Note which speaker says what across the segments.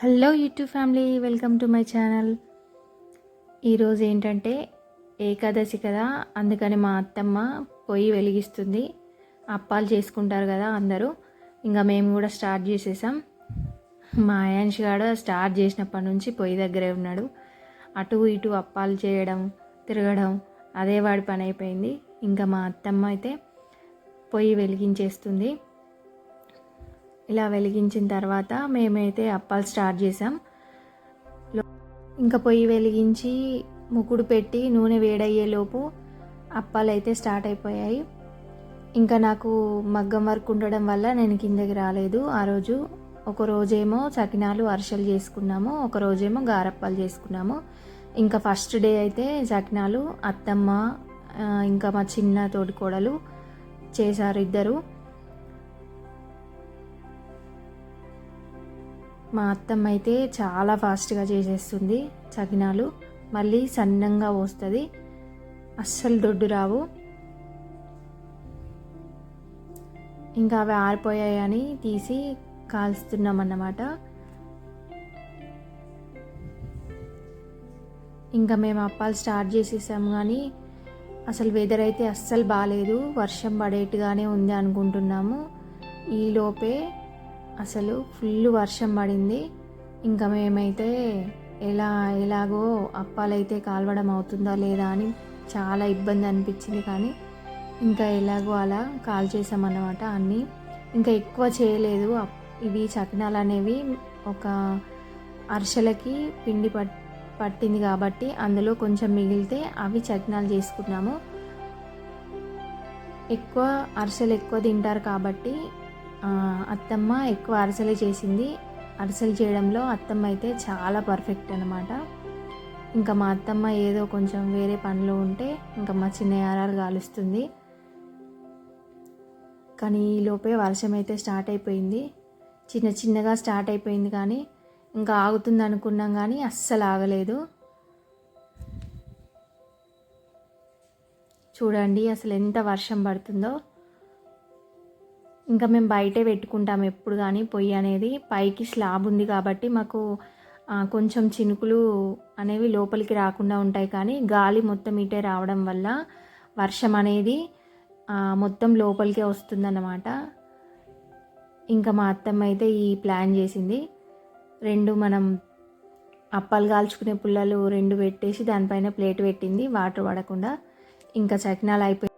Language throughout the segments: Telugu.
Speaker 1: Hello YouTube family, welcome to my channel. ఈరోజు ఏంటంటే ఏకాదశి కదా, అందుకని మా అత్తమ్మ పొయ్యి వెలిగిస్తుంది. అప్పాలు చేసుకుంటారు కదా అందరూ, ఇంకా మేము కూడా స్టార్ట్ చేసేసాం. మా అయాన్ష్ గాడు స్టార్ట్ చేసినప్పటి నుంచి పొయ్యి దగ్గరే ఉన్నాడు. అటు ఇటు అప్పాలు చేయడం, తిరగడం అదే వాడి పని అయిపోయింది. ఇంకా మా అత్తమ్మ అయితే పొయ్యి వెలిగించేస్తుంది. ఇలా వెలిగించిన తర్వాత మేమైతే అప్పాలు స్టార్ట్ చేసాం. ఇంకా పొయ్యి వెలిగించి ముకుడు పెట్టి నూనె వేడయ్యేలోపు అప్పాలు అయితే స్టార్ట్ అయిపోయాయి. ఇంకా నాకు మగ్గం వర్క్ ఉండడం వల్ల నేను కిందకి రాలేదు ఆ రోజు. ఒక రోజేమో చకినాలు అరిసెలు చేసుకున్నాము, ఒక రోజేమో గారప్పాలు చేసుకున్నాము. ఇంకా ఫస్ట్ డే అయితే చకినాలు అత్తమ్మ ఇంకా మా చిన్న తోటికోడలు చేశారు ఇద్దరు. మా అత్తమ్మ అయితే చాలా ఫాస్ట్గా చేసేస్తుంది చకినాలు. మళ్ళీ సన్నంగా పోస్తుంది, అస్సలు దొడ్డు రావు. ఇంకా అవి ఆరిపోయాయని తీసి కాల్స్తున్నాం అన్నమాట. ఇంకా మేము అప్పాలు స్టార్ట్ చేసేసాము, కానీ అసలు వెదర్ అయితే అస్సలు బాగాలేదు, వర్షం పడేట్టుగానే ఉంది అనుకుంటున్నాము. ఈలోపే అసలు ఫుల్ వర్షం పడింది. ఇంకా మేమైతే ఎలాగో అప్పాలైతే కాల్వడం అవుతుందా లేదా అని చాలా ఇబ్బంది అనిపించింది, కానీ ఇంకా ఎలాగో అలా కాల్ చేసామన్నమాట అన్నీ. ఇంకా ఎక్కువ చేయలేదు. ఇవి చకినాలు అనేవి ఒక అరిసెలకి పిండి పట్టింది కాబట్టి అందులో కొంచెం మిగిలితే అవి చకినాలు చేసుకున్నాము. ఎక్కువ అరిసెలు ఎక్కువ తింటారు కాబట్టి అత్తమ్మ ఎక్కువ అరిసెలే చేసింది. అరిసెలు చేయడంలో అత్తమ్మ అయితే చాలా పర్ఫెక్ట్ అనమాట. ఇంకా మా అత్తమ్మ ఏదో కొంచెం వేరే పనిలో ఉంటే ఇంకా మా చిన్న యారాలు కాలుస్తుంది. కానీ ఈలోపే వర్షం అయితే స్టార్ట్ అయిపోయింది. చిన్నగా స్టార్ట్ అయిపోయింది, కానీ ఇంకా ఆగుతుంది అనుకున్నాం, కానీ అస్సలు ఆగలేదు. చూడండి అసలు ఎంత వర్షం పడుతుందో. ఇంకా మేము బయటే పెట్టుకుంటాము ఎప్పుడు, కానీ పొయ్యి అనేది పైకి స్లాబ్ ఉంది కాబట్టి మాకు కొంచెం చినుకులు అనేవి లోపలికి రాకుండా ఉంటాయి. కానీ గాలి మొత్తం ఇటే రావడం వల్ల వర్షం అనేది మొత్తం లోపలికే వస్తుందన్నమాట. ఇంకా మా అత్తమ్మ అయితే ఈ ప్లాన్ చేసింది. మనం అప్పాలు కాల్చుకునే పుల్లలు 2 పెట్టేసి దానిపైన ప్లేట్ పెట్టింది వాటర్ పడకుండా. ఇంకా చకినాలు అయిపోయి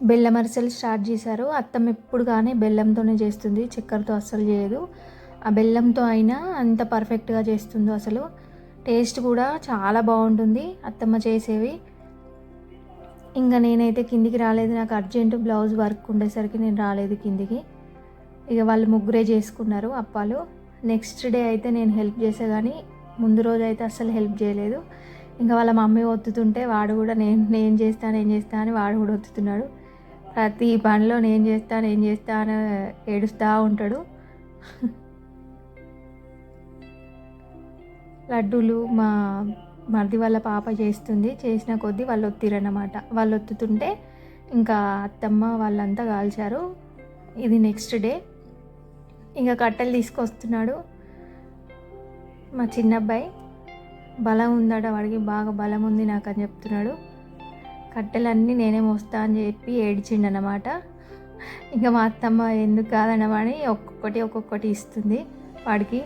Speaker 1: బెల్లం అరిసెలు స్టార్ట్ చేశారు. అత్తమ్మ ఎప్పుడు కానీ బెల్లంతోనే చేస్తుంది, చక్కెరతో అస్సలు చేయదు. ఆ బెల్లంతో అయినా అంత పర్ఫెక్ట్గా చేస్తుందో అసలు. టేస్ట్ కూడా చాలా బాగుంటుంది అత్తమ్మ చేసేవి. ఇంకా నేనైతే కిందికి రాలేదు, నాకు అర్జెంటు బ్లౌజ్ వర్క్ ఉండేసరికి నేను రాలేదు కిందికి. ఇక వాళ్ళు ముగ్గురే చేసుకున్నారు అప్పాలు. నెక్స్ట్ డే అయితే నేను హెల్ప్ చేసే, కానీ ముందు రోజు అయితే అస్సలు హెల్ప్ చేయలేదు. ఇంకా వాళ్ళ మమ్మీ ఒత్తుతుంటే వాడు కూడా నేను చేస్తాను అని వాడు కూడా ఒత్తుతున్నాడు. ప్రతి పనిలో నేను చేస్తా అని ఏడుస్తూ ఉంటాడు. లడ్డూలు మా మరిది వాళ్ళ పాప చేసిన కొద్దీ వాళ్ళు ఒత్తిరన్నమాట. వాళ్ళు ఒత్తుతుంటే ఇంకా అత్తమ్మ వాళ్ళంతా కాల్చారు. ఇది నెక్స్ట్ డే. ఇంకా కట్టెలు తీసుకొస్తున్నాడు మా చిన్నబ్బాయి. బలం ఉందట వాడికి, బాగా బలం ఉంది నాకు అని చెప్తున్నాడు. కట్టెలన్నీ నేనే మోస్తా అని చెప్పి ఏడ్చిండనమాట. ఇంకా మా అత్తమ్మ ఎందుకు కాదనమని ఒక్కొక్కటి ఇస్తుంది వాడికి.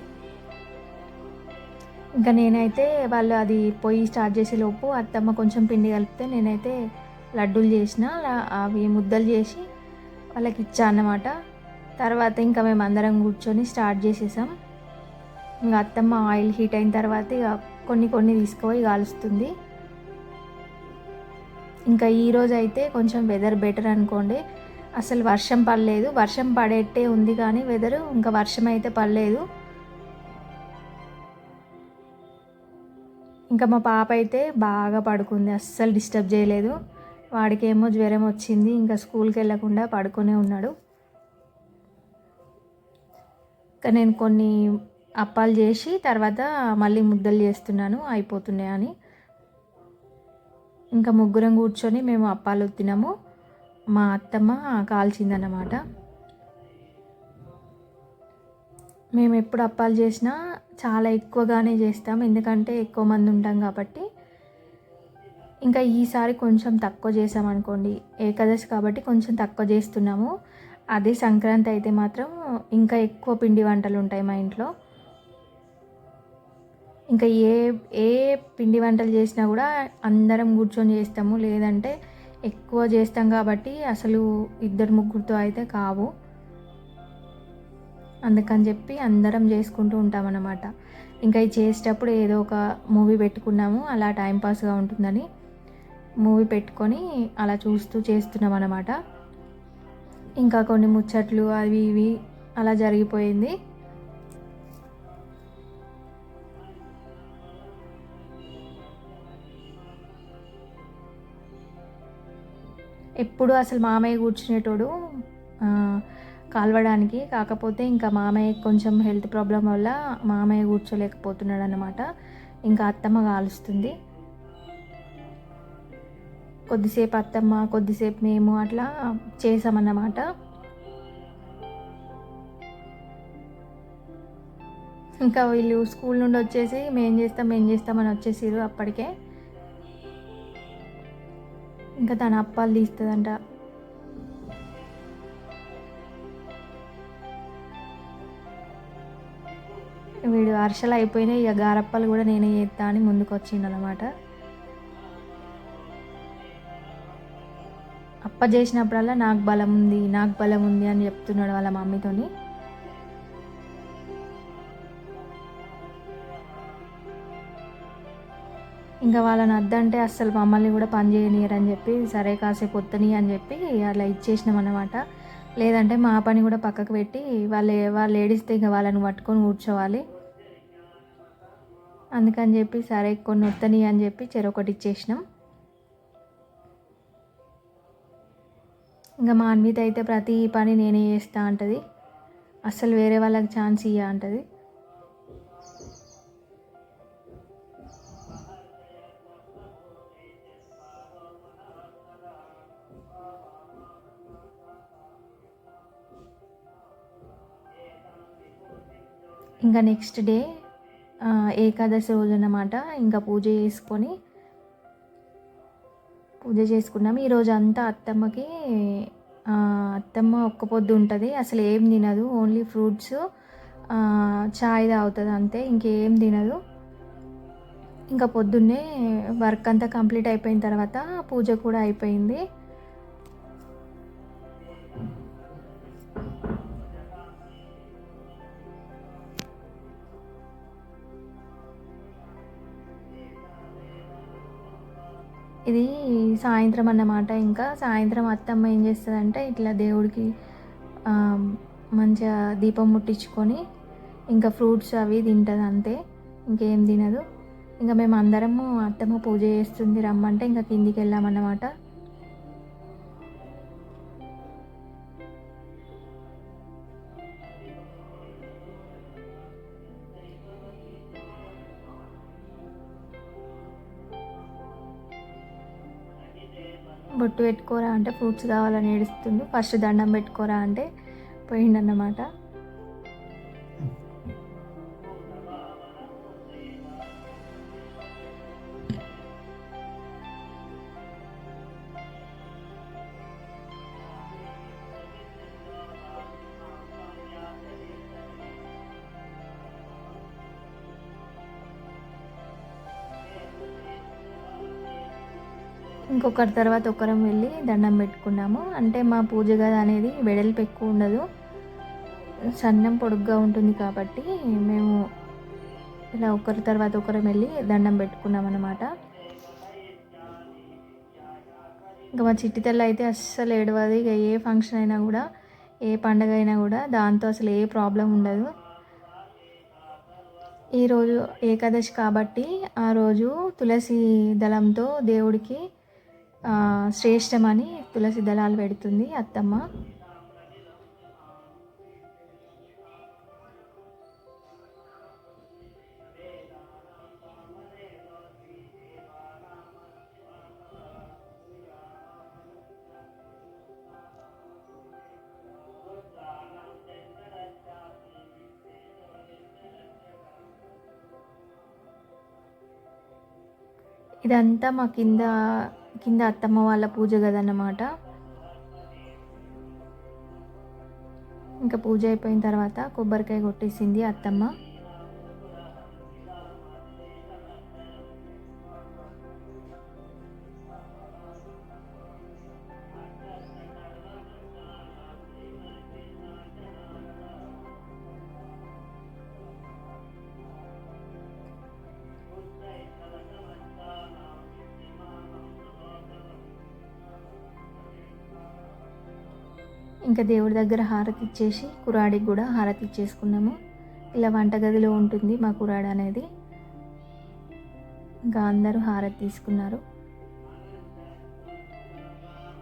Speaker 1: ఇంకా నేనైతే వాళ్ళు అది పొయ్యి స్టార్ట్ చేసేలోపు అత్తమ్మ కొంచెం పిండి కలిపితే నేనైతే లడ్డూలు చేసిన, అవి ముద్దలు చేసి వాళ్ళకి ఇచ్చా అన్నమాట. తర్వాత ఇంకా మేము అందరం కూర్చొని స్టార్ట్ చేసేసాం. ఇంకా అత్తమ్మ ఆయిల్ హీట్ అయిన తర్వాత ఇక కొన్ని తీసుకుపోయి కాలుస్తుంది. ఇంకా ఈరోజు అయితే కొంచెం వెదర్ బెటర్ అనుకోండి. అసలు వర్షం పడలేదు, వర్షం పడేట్టే ఉంది కానీ వెదరు, ఇంకా వర్షం అయితే పడలేదు. ఇంకా మా పాప అయితే బాగా పడుకుంది, అస్సలు డిస్టర్బ్ చేయలేదు. వాడికేమో జ్వరం వచ్చింది, ఇంకా స్కూల్కి వెళ్ళకుండా పడుకునే ఉన్నాడు. ఇంకా నేను కొన్ని అప్పాలు చేసి తర్వాత మళ్ళీ ముద్దలు చేస్తున్నాను అయిపోతున్నాయని. ఇంకా ముగ్గురం కూర్చొని మేము అప్పాలు తిన్నాము. మా అత్తమ్మ కాల్చిందన్నమాట. మేము ఎప్పుడు అప్పాలు చేసినా చాలా ఎక్కువగానే చేస్తాం, ఎందుకంటే ఎక్కువ మంది ఉంటాం కాబట్టి. ఇంకా ఈసారి కొంచెం తక్కువ చేసామనుకోండి, ఏకాదశి కాబట్టి కొంచెం తక్కువ చేస్తున్నాము. అదే సంక్రాంతి అయితే మాత్రం ఇంకా ఎక్కువ పిండి వంటలు ఉంటాయి మా ఇంట్లో. ఇంకా ఏ ఏ పిండి వంటలు చేసినా కూడా అందరం కూర్చొని చేస్తాము, లేదంటే ఎక్కువ చేస్తాం కాబట్టి అసలు ఇద్దరు ముగ్గురితో అయితే కావు. అందుకని చెప్పి అందరం చేసుకుంటూ ఉంటామన్నమాట. ఇంకా ఇది చేసేటప్పుడు ఏదో ఒక మూవీ పెట్టుకున్నాము, అలా టైంపాస్గా ఉంటుందని మూవీ పెట్టుకొని అలా చూస్తూ చేస్తున్నాం అన్నమాట. ఇంకా కొన్ని ముచ్చట్లు అవి ఇవి అలా జరిగిపోయింది. ఎప్పుడు అసలు మామయ్య కూర్చునేటోడు కాలవడానికి. కాకపోతే ఇంకా మామయ్య కొంచెం హెల్త్ ప్రాబ్లం వల్ల మామయ్య కూర్చోలేకపోతున్నాడు అన్నమాట. ఇంకా అత్తమ్మ కాలుస్తుంది. కొద్దిసేపు అత్తమ్మ, కొద్దిసేపు మేము అట్లా చేసామన్నమాట. ఇంకా వీళ్ళు స్కూల్ నుండి వచ్చేసి మేం చేస్తామని వచ్చేసారు అప్పటికే. ఇంకా తన అప్పాలు తీస్తుందంట. వీడు అరిసెలు అయిపోయినాయి, ఇక గారప్పలు కూడా నేనే చేస్తా అని ముందుకు వచ్చిండనమాట. అప్ప చేసినప్పుడల్లా నాకు బలం ఉంది అని చెప్తున్నాడు వాళ్ళ మమ్మీతోని. ఇంకా వాళ్ళని వద్దంటే అస్సలు మమ్మల్ని కూడా పని చేయనియరు అని చెప్పి, సరే కాసేపు వత్తని అని చెప్పి అలా ఇచ్చేసినాం అన్నమాట. లేదంటే మా పని కూడా పక్కకు పెట్టి వాళ్ళు ఏడిస్తే ఇంకా వాళ్ళని పట్టుకొని కూర్చోవాలి. అందుకని చెప్పి సరే కొన్ని వత్తని అని చెప్పి చెరొకటి ఇచ్చేసినాం. ఇంకా మా అన్విత అయితే ప్రతి పని నేనే చేస్తా అంటది, అస్సలు వేరే వాళ్ళకి ఛాన్స్ ఇయ్య అంటది. ఇంకా నెక్స్ట్ డే ఏకాదశి రోజు అన్నమాట. ఇంకా పూజ చేసుకున్నాము. ఈరోజు అంతా అత్తమ్మ ఒక్క పొద్దు ఉంటుంది, అసలు ఏం తినదు, ఓన్లీ ఫ్రూట్స్, చాయ్ తాగుతుంది అంతే, ఇంకేం తినదు. ఇంకా పొద్దున్నే వర్క్ అంతా కంప్లీట్ అయిపోయిన తర్వాత పూజ కూడా అయిపోయింది. ఇది సాయంత్రం అన్నమాట. ఇంకా సాయంత్రం అత్తమ్మ ఏం చేస్తుందంటే ఇట్లా దేవుడికి మంచిగా దీపం ముట్టించుకొని ఇంకా ఫ్రూట్స్ అవి తింటుంది అంతే, ఇంకేం తినదు. ఇంకా మేము అందరము అత్తమ్మ పూజ చేస్తుంది రమ్మంటే ఇంకా కిందికి వెళ్ళామన్నమాట. బొట్టు పెట్టుకోరా అంటే ఫ్రూట్స్ కావాలని ఏడుస్తుండు. ఫస్ట్ దండం పెట్టుకోరా అంటే పోయిండన్నమాట. ఇంకొకరి తర్వాత ఒకరం వెళ్ళి దండం పెట్టుకున్నాము. అంటే మా పూజ గది అనేది వెడల్పు ఎక్కువ ఉండదు, సన్నం పొడుగ్గా ఉంటుంది కాబట్టి మేము ఇలా ఒకరి తర్వాత ఒకరం వెళ్ళి దండం పెట్టుకున్నాం అన్నమాట. ఇంకా మా చిట్టి తల్లి అయితే అస్సలు ఏడవదు. ఇక ఏ ఫంక్షన్ అయినా కూడా, ఏ పండగ అయినా కూడా దాంతో అసలు ఏ ప్రాబ్లం ఉండదు. ఈరోజు ఏకాదశి కాబట్టి ఆ రోజు తులసి దళంతో దేవుడికి శ్రేష్టమని తులసి దళాలు పెడుతుంది అత్తమ్మ. ఇదంతా మా కింద అత్తమ్మ వాళ్ళ పూజ గదన్నమాట. ఇంకా పూజ అయిపోయిన తర్వాత కొబ్బరికాయ కొట్టేసింది అత్తమ్మ. ఇంకా దేవుడి దగ్గర హారతి ఇచ్చేసి కురాడికి కూడా హారతి ఇచ్చేసుకున్నాము. ఇలా వంటగదిలో ఉంటుంది మా కురాడ అనేది. ఇంకా అందరూ హారతి తీసుకున్నారు.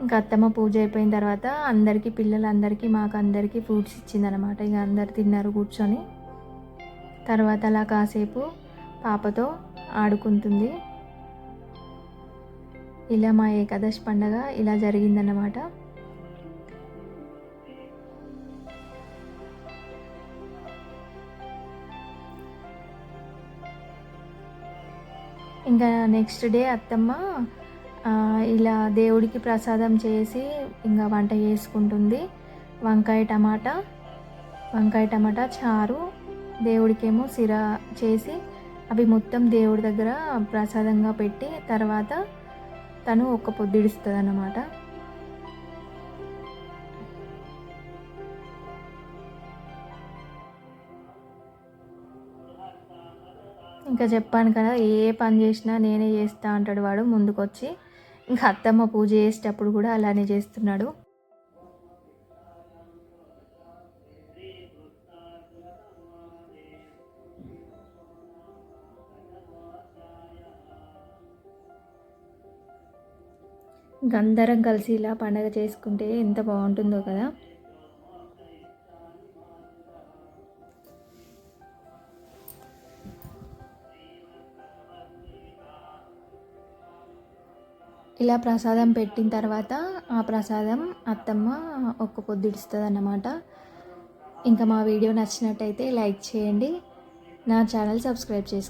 Speaker 1: ఇంకా అత్తమ్మ పూజ అయిపోయిన తర్వాత అందరికీ పిల్లలందరికీ మాకు అందరికీ ఫ్రూట్స్ ఇచ్చిందనమాట. ఇక అందరు తిన్నారు కూర్చొని. తర్వాత అలా కాసేపు పాపతో ఆడుకుంటుంది. ఇలా మా ఏకాదశి పండగ ఇలా జరిగిందన్నమాట. ఇంకా నెక్స్ట్ డే అత్తమ్మ ఇలా దేవుడికి ప్రసాదం చేసి ఇంకా వంట చేసుకుంటుంది. వంకాయ టమాటా చారు, దేవుడికేమో సిర చేసి అవి మొత్తం దేవుడి దగ్గర ప్రసాదంగా పెట్టి తర్వాత తను ఒక్క పొద్దుడిస్తుంది అన్నమాట. ఇంకా చెప్పాను కదా, ఏ పని చేసినా నేనే చేస్తా అంటాడు వాడు ముందుకొచ్చి. ఇంకా అత్తమ్మ పూజ చేసేటప్పుడు కూడా అలానే చేస్తున్నాడు. ఇంక అందరం కలిసి ఇలా పండగ చేసుకుంటే ఎంత బాగుంటుందో కదా. ఇలా ప్రసాదం పెట్టిన తర్వాత ఆ ప్రసాదం అత్తమ్మ ఒక్క పొద్దుడుస్తుంది అన్నమాట. ఇంకా మా వీడియో నచ్చినట్టయితే లైక్ చేయండి, నా ఛానల్ సబ్స్క్రైబ్ చేసుకోండి.